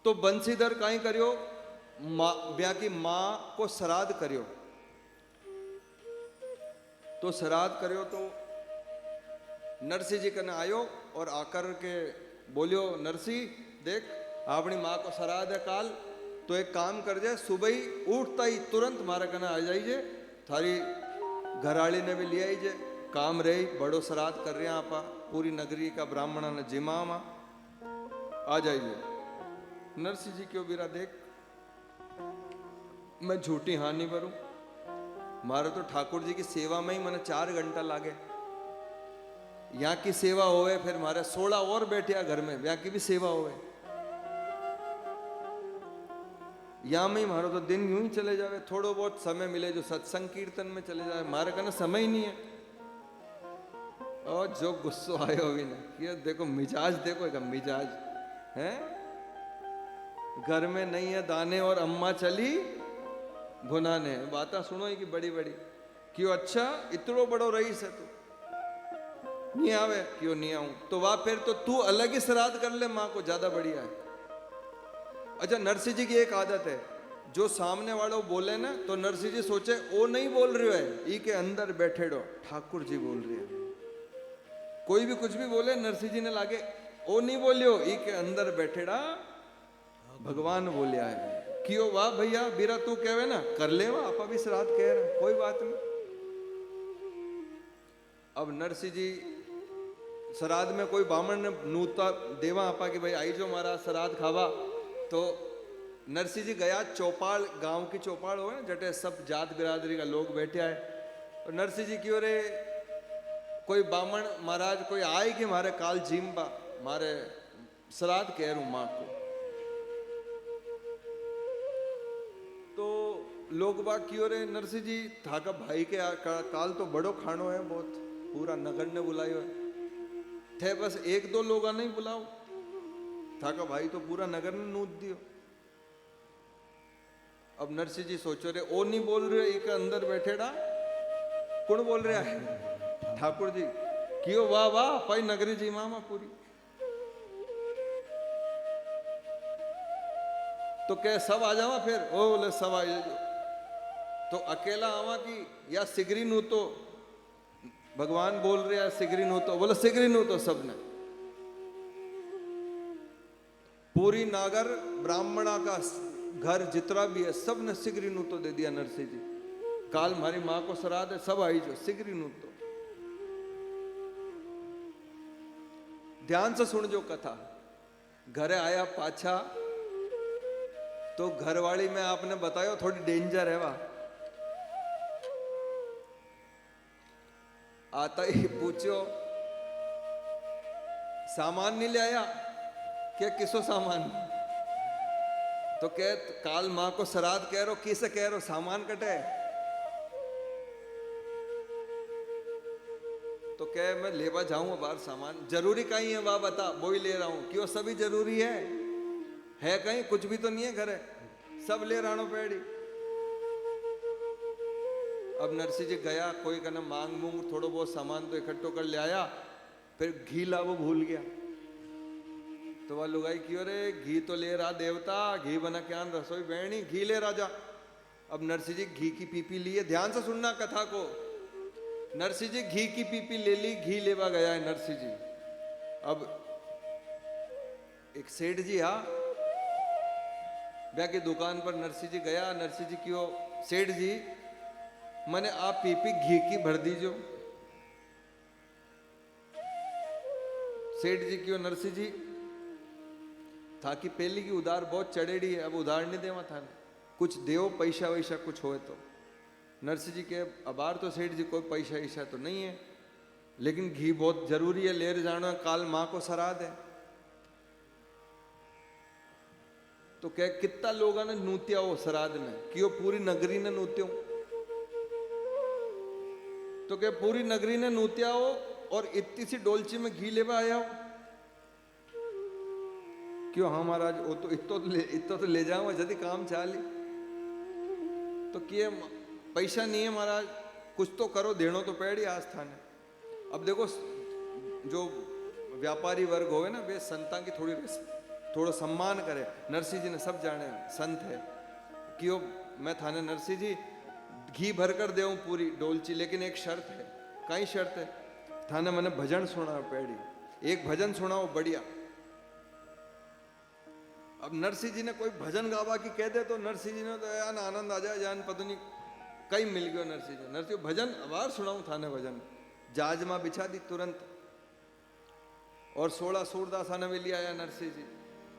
तो बंसीधर काई करियो, ब्याह की मां को श्राद्ध करियो। तो श्राद्ध करियो तो नरसिंह जी कने आयो और आकर के बोलियो, नरसिंह देख अपनी मां को श्राद्ध है काल, तो एक काम कर जाए, सुबह ही उठता ही तुरंत मारा कने आ जाइए, थारी घराली ने भी ले आईजे, काम रही बड़ो श्राद्ध कर रहे हैं आपा, पूरी नगरी का ब्राह्मण ने जिमामा आ जाइए। नरसिंह जी क्यों बीरा देख, मैं झूठी हाँ नहीं करूं, मारे तो ठाकुर जी की सेवा में ही मैंने 4 घंटा लागे, यहाँ की सेवा होवे, फिर मारे 16 और बैठे घर में, यहाँ की भी सेवा होवे, यहाँ में ही मारो तो दिन यूं ही चले जावे, थोड़ो बहुत समय मिले जो सत्संग कीर्तन में चले जाए, मारे कहना समय ही नहीं है। और जो गुस्सो आयो भी नहीं, ये देखो मिजाज, देखो एक मिजाज है, घर में नहीं है दाने और अम्मा चली भुनाने, बातें सुनो ही कि बड़ी बड़ी, क्यों अच्छा इतनो बड़ो रईस है तू, नहीं आवे क्यों नहीं आऊं, तो वाह फिर तो तू अलग ही श्राद्ध कर ले, माँ को ज्यादा बढ़िया है। अच्छा नरसिंह जी की एक आदत है, जो सामने वालों बोले ना तो नरसिंह जी सोचे वो नहीं बोल रहे है, ई के अंदर बैठे डो ठाकुर जी बोल रहे हैं, कोई भी कुछ भी बोले नरसिंह जी ने लागे वो नहीं बोलियो, ई के अंदर बैठेड़ा भगवान बोलिया है, क्यों वाह भैया बीरा तू कहवे ना कर ले, आपा भी श्राद्ध कह रहे कोई बात नहीं। अब नरसिंह जी श्राद्ध में कोई बामण ने नूता देवा आपा कि भाई आई जो मारा श्राद्ध खावा, तो नरसिंह जी गया चौपाल, गांव की चौपाल हो ना जटे सब जात बिरादरी का लोग बैठे आए, और नरसिंह जी क्यों रे कोई बामण महाराज कोई आए कि मारे काल जीम्बा मारे श्राद्ध कह रू मां को, तो लोग बाग क्यों रे नरसिंह जी थाका भाई के काल तो बड़ो खानो है, बहुत पूरा नगर ने बुलायो है, थे बस 1-2 लोग नहीं बुलाओ, थाका भाई तो पूरा नगर ने नूत दियो। अब नरसिंह जी सोचो रे ओ नहीं बोल रहे, एक अंदर बैठेड़ा कौन बोल रहा है, ठाकुर जी, क्यों वाह वाह पाई नगरी जी मामा पूरी, तो क्या सब आ जावा, फिर ओ बोले सब आ जाओ, तो अकेला आवा कि या सिगरी नू, तो भगवान बोल रहे हैं सिगरी नू, तो बोले सिगरी नू, तो सबने पूरी नागर ब्राह्मणा का घर जितना भी है सब ने सिगरी नू तो दे दिया नरसिंह जी, काल हमारी मां को श्राद्ध है सब आई जो सिगरी नू, तो ध्यान से सुन जो कथा, घरे आया पाछा तो घरवाली में आपने बतायो थोड़ी डेंजर है, वह आता ही पूछो सामान नहीं ले आया क्या, किसो सामान, तो कह काल मां को श्राद्ध कह रो, किसे कह रो सामान कटे, तो कह मैं लेवा जाऊंगा बाहर सामान, जरूरी कहीं है वाह बता, वो ही ले रहा हूं, क्यों सभी जरूरी है कहीं कुछ भी तो नहीं है घरे, सब ले रहा पेड़ी। अब नरसिंह जी गया, कोई कहना मांग मूंग थोड़ो बहुत सामान तो इकट्ठो कर ले आया, फिर घी ला वो भूल गया, तो वह लुगाई क्यों रे घी तो ले रहा देवता, घी बना क्या रसोई बहनी, घी ले राजा। अब नरसिंह जी घी की पीपी लिए, ध्यान से सुनना कथा को, नरसिंह जी घी की पीपी ले ली, घी लेवा गया है नरसिंह जी। अब एक सेठ जी ब्याह की दुकान पर नरसिंह जी गया, नरसिंह जी क्यों सेठ जी मैंने आप पीपी घी की भर दीजो, सेठ जी क्यों नरसिंह जी था कि पहली की उधार बहुत चढ़ेड़ी है, अब उधार नहीं देवा था, कुछ देव पैसा वैसा कुछ होए तो, नरसिंह जी के अबार तो सेठ जी कोई पैसा ऐसा तो नहीं है, लेकिन घी बहुत जरूरी है, लेर जाना काल मां को श्राद्ध है, तो क्या कितना लोगों ने नूत्या हो श्राद्ध में, क्यों पूरी नगरी ने नूत्यो, तो क्या पूरी नगरी ने नूत्या हो और इतनी सी डोलची में घी लेवा आया हो, क्यों हाँ महाराज वो तो इतो तो ले जाऊंगा यदि काम चाली, तो किए पैसा नहीं है महाराज, कुछ तो करो, देनो तो पेड़ी आस्था ने। अब देखो जो व्यापारी वर्ग होवे ना वे संतां की थोड़ो सम्मान करे। नरसिंह जी ने सब जाने संत है क्यों मैं थाने नरसिंह जी घी भर कर देऊं पूरी डोलची, लेकिन एक शर्त है। कई शर्त है? थाने मैंने भजन सुना पेड़ी, एक भजन सुनाओ बढ़िया। अब नरसिंह जी ने कोई भजन गावा की कह दे तो नरसिंह जी ने तो यार आनंद आ जाए, जान पता नहीं कई मिल गयो नरसिंह जी। नरसिंह भजन आवाज सुनाऊं थाने भजन, जाजमा बिछा दी तुरंत। और 16 सूरदासा ने भी लिया आया नरसिंह जी,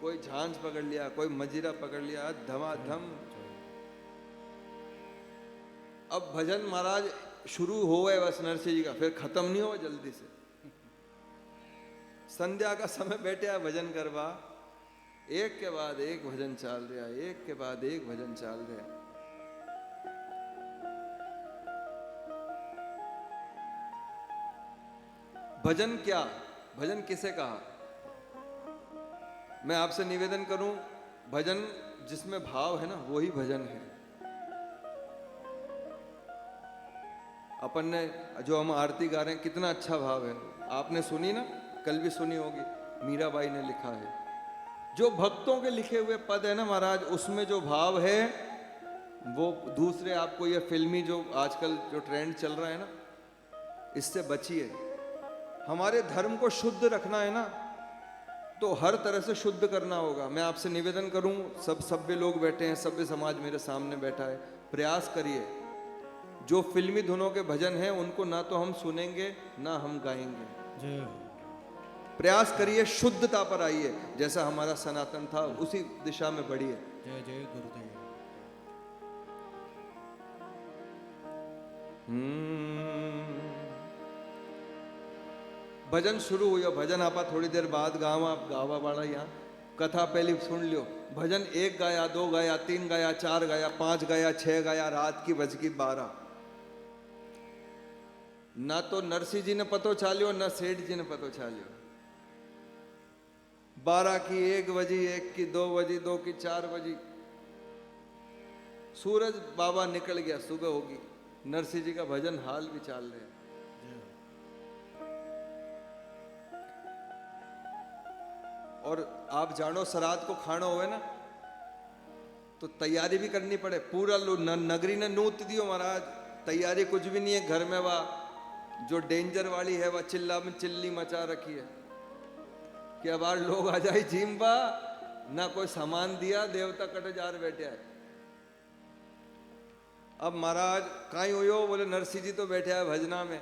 कोई झांझ पकड़ लिया, कोई मजीरा पकड़ लिया, धमाधम। अब भजन महाराज शुरू हो गए बस नरसिंह जी का, फिर खत्म नहीं हुआ जल्दी से। संध्या का समय बैठे आ भजन करवा, एक के बाद एक भजन चाल रहा, एक के बाद एक भजन चाल रहा। भजन क्या, भजन किसे कहा? मैं आपसे निवेदन करूं, भजन जिसमें भाव है ना वही भजन है। अपन ने जो हम आरती गा रहे हैं कितना अच्छा भाव है, आपने सुनी ना, कल भी सुनी होगी, मीराबाई ने लिखा है। जो भक्तों के लिखे हुए पद है ना महाराज, उसमें जो भाव है वो दूसरे आपको ये फिल्मी जो आजकल जो ट्रेंड चल रहा है ना, इससे बचिए। हमारे धर्म को शुद्ध रखना है ना, तो हर तरह से शुद्ध करना होगा। मैं आपसे निवेदन करूं, सब सभ्य लोग बैठे हैं, सभ्य समाज मेरे सामने बैठा है, प्रयास करिए। जो फिल्मी धुनों के भजन हैं उनको ना तो हम सुनेंगे ना हम गाएंगे। प्रयास करिए, शुद्धता पर आइए, जैसा हमारा सनातन था उसी दिशा में बढ़िए। जय जय गुरुदेव। भजन शुरू हुआ, भजन आपा थोड़ी देर बाद गावा, आप गावा वाला यहाँ कथा पहले सुन लियो। भजन 1 गाया, 2 गाया, 3 गाया, 4 गाया, 5 गाया, 6 गाया, रात की बज गई 12। ना तो नरसिंह जी ने पतो चालियो, ना सेठ जी ने पतो चालियो। 12 की 1 बजी, 1 की 2 बजी, 2 की 4 बजी, सूरज बाबा निकल गया, सुबह होगी। नरसिंह जी का भजन हाल भी चाल रहे हैं। और आप जानो श्राद्ध को खाना हुए ना, तो तैयारी भी करनी पड़े। पूरा नगरी ने नूत दियो महाराज, तैयारी कुछ भी नहीं है घर में। वह जो डेंजर वाली है वह चिल्ला में चिल्ली मचा रखी है कि अब आज लोग आ जाए जिम्बा, ना कोई सामान दिया, देवता कट जार बैठे है। अब महाराज कहीं हुयो, बोले नरसिंह जी तो बैठे हैं भजना में।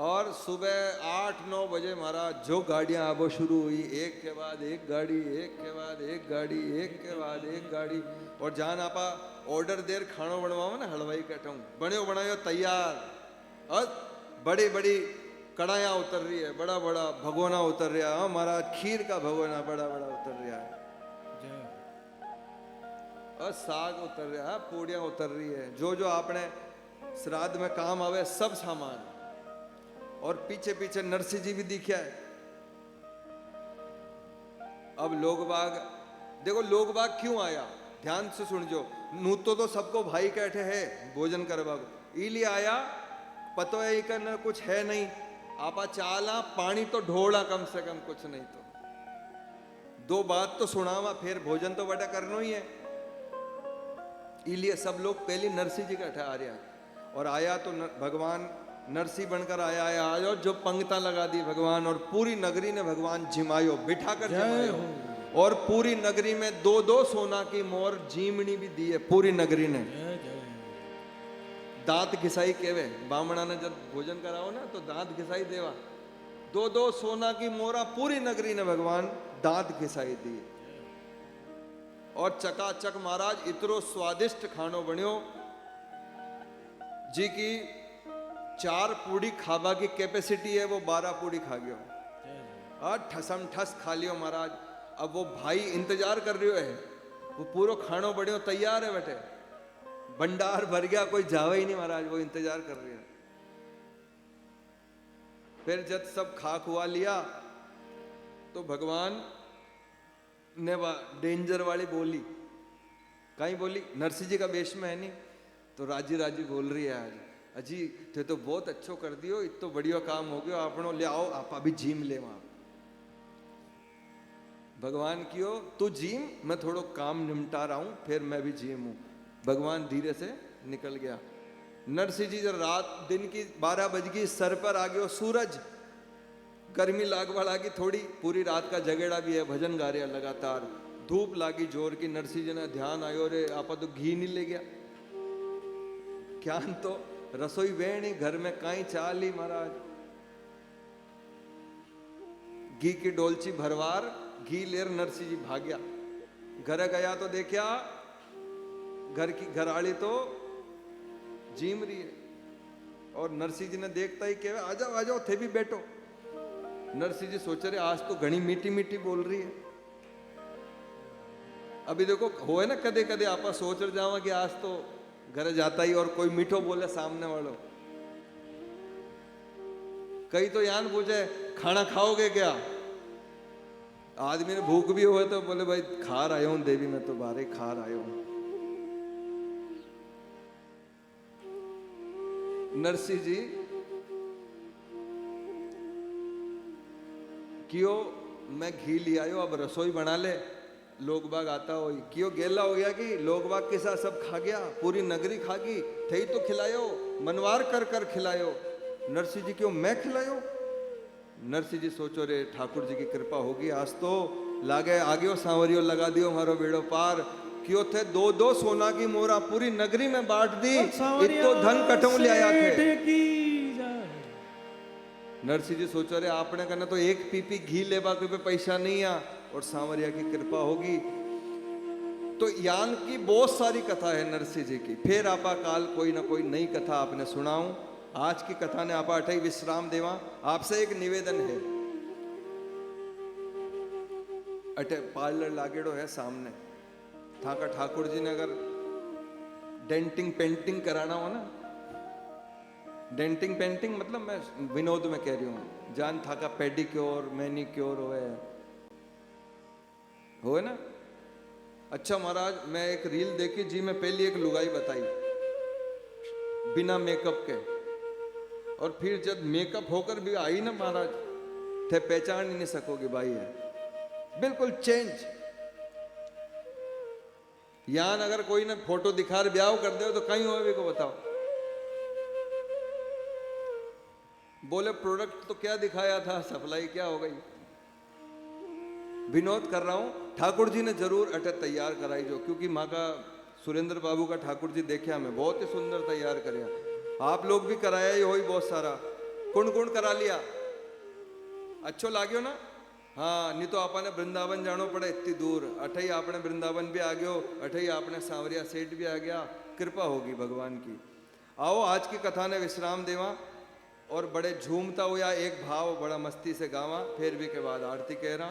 और सुबह 8-9 बजे महाराज जो गाड़ियां आबो शुरू हुई, एक के बाद एक गाड़ी, एक के बाद एक गाड़ी, एक के बाद एक गाड़ी। और जान आपा ऑर्डर देर खानो बनवाओ ना, हलवाई कहता हूँ बने बनायो तैयार, और बड़ी बड़ी कढ़ाइयाँ उतर रही है, बड़ा बड़ा भगोना उतर रहा है महाराज, खीर का भगोना बड़ा बड़ा उतर रहा है, और साग उतर रहा है, पूड़ियाँ उतर रही है, जो जो आपने श्राद्ध में काम आवे सब सामान। और पीछे पीछे नरसिंह जी भी दिखा है। अब लोग बाग देखो, लोग बाग क्यों आया, ध्यान से सुन जो। नूतो तो सबको भाई कैठे है भोजन करवा इलिए आया, पतो है कि न कुछ है नहीं, आपा चाला पानी तो ढोड़ा कम से कम, कुछ नहीं तो 2 बात तो सुनावा, फिर भोजन तो बड़ा करना ही है। इलिए सब लोग पहले नरसिंह जी का आ रहा है। और आया तो भगवान नरसिंह बनकर आया है आज, और जो पंक्ता लगा दी भगवान, और पूरी नगरी ने भगवान जिमायो, बिठा कर जिमायो। और पूरी नगरी में 2-2 सोना की मोर जीमनी भी दी है पूरी नगरी ने। दांत घिसाई केवे, बामणा ने जब भोजन कराओ ना तो दांत घिसाई देवा। 2-2 सोना की मोरा पूरी नगरी ने भगवान दांत घिसाई दी। और चकाचक महाराज इतरो स्वादिष्ट खानो बनियो जी की 4 पूड़ी खाबा की कैपेसिटी है, वो 12 पूड़ी खा गयो, और ठसम ठस खा लियो महाराज। अब वो भाई इंतजार कर रही है, वो पूरा खानो बढ़ियो तैयार है बैठे, भंडार भर गया, कोई जावे ही नहीं महाराज, वो इंतजार कर रही है। फिर जब सब खा खुआ लिया तो भगवान ने डेंजर वाली बोली, कहीं बोली नरसिंह जी का वेश में है नहीं, तो राजी राजी बोल रही है आज, अजी थे तो बहुत अच्छो कर दियो, इतो बढ़िया काम हो गयो, आपनो ले आओ, आपा भी जीम ले वहां। भगवान कियो तू जीम, मैं थोड़ो काम निमटा रहा हूं, फिर मैं भी जीम हूं। भगवान धीरे से निकल गया। नरसिंह जी जब रात दिन की 12 बज गई, सर पर आ गयो सूरज, गर्मी लागवा लागी थोड़ी, पूरी रात का जगेड़ा भी है, भजन गा रहे लगातार, धूप लागी जोर की। नरसिंह जी ने ध्यान आयो, रे आपा तो घी नहीं ले गया, क्या तो रसोई वेणी घर में काई चाली महाराज, घी की डोलची भरवार, घी लेर नरसिंह जी भाग्या। घर गया तो देखा घर की घराड़ी तो जीम रही है, और नरसिंह जी ने देखता ही कहे आ जाओ आ जाओ, थे भी बैठो। नरसिंह जी सोच रहे आज तो घनी मीठी मीठी बोल रही है। अभी देखो हो है ना, कदे कदे आपा सोच रहे जावा कि आज तो घर जाता ही और कोई मीठो बोले सामने वालों। कई तो यान पूछे खाना खाओगे क्या, आदमी ने भूख भी हुए तो बोले भाई खा रहा हूं देवी, मैं तो बारे खा रहा हूं। नरसिंह जी क्यों मैं घी ले आयो, अब रसोई बना ले, लोग बाग आता हो क्यों गेला हो गया कि लोग बाग के साथ सब खा गया, पूरी नगरी खा गई, थे तो खिलायो, मनवार कर कर खिलायो। नरसिंह जी क्यों मैं खिलायो। नरसिंह जी सोचो रे ठाकुर जी की कृपा होगी, आज तो लागे आगे सांवरियो लगा दियो हमारो बेड़ो पार। क्यों थे दो दो सोना की मोरा पूरी नगरी में बांट दी, इतो धन कटों ले आया थे। नरसिंह जी सोचो रे आपने कहना तो एक पीपी घी लेवा कोई पे पैसा नहीं आ, और सांवरिया की कृपा होगी। तो यान की बहुत सारी कथा है नरसिंह जी की, फिर आपा काल कोई ना कोई नई कथा आपने सुनाऊं। आज की कथा ने आपा अठई विश्राम देवा। आपसे एक निवेदन है, अटे पार्लर लागेड़ो है सामने, था का ठाकुर जी ने अगर डेंटिंग पेंटिंग कराना हो ना, डेंटिंग पेंटिंग मतलब मैं विनोद में कह रही हूं, जान था का पेडिक्योर मैनिक्योर होए ना। अच्छा महाराज मैं एक रील देखी जी, में पहली एक लुगाई बताई बिना मेकअप के, और फिर जब मेकअप होकर भी आई ना महाराज, थे पहचान ही नहीं सकोगे भाई है बिल्कुल चेंज। यान अगर कोई ने फोटो दिखा रहे ब्याह कर दे तो कहीं हो को बताओ, बोले प्रोडक्ट तो क्या दिखाया था, सप्लाई क्या हो गई। विनोद कर रहा हूं, ठाकुर जी ने जरूर अटक तैयार कराई जो, क्योंकि माँ का सुरेंद्र बाबू का ठाकुर जी देखा मैं बहुत ही सुंदर तैयार कराया। आप लोग भी कराया ही हो ही बहुत सारा, कुण कुण करा लिया, अच्छो लाग्यो ना। हाँ नहीं तो आपने वृंदावन जानो पड़े इतनी दूर, अठई आपने वृंदावन भी आ गयो, अठई आपने सांवरिया सेठ भी आ गया, कृपा होगी भगवान की। आओ आज की कथा ने विश्राम देवा, और बड़े झूमता हुआ एक भाव बड़ा मस्ती से गावा, फिर भी के बाद आरती कह रहा।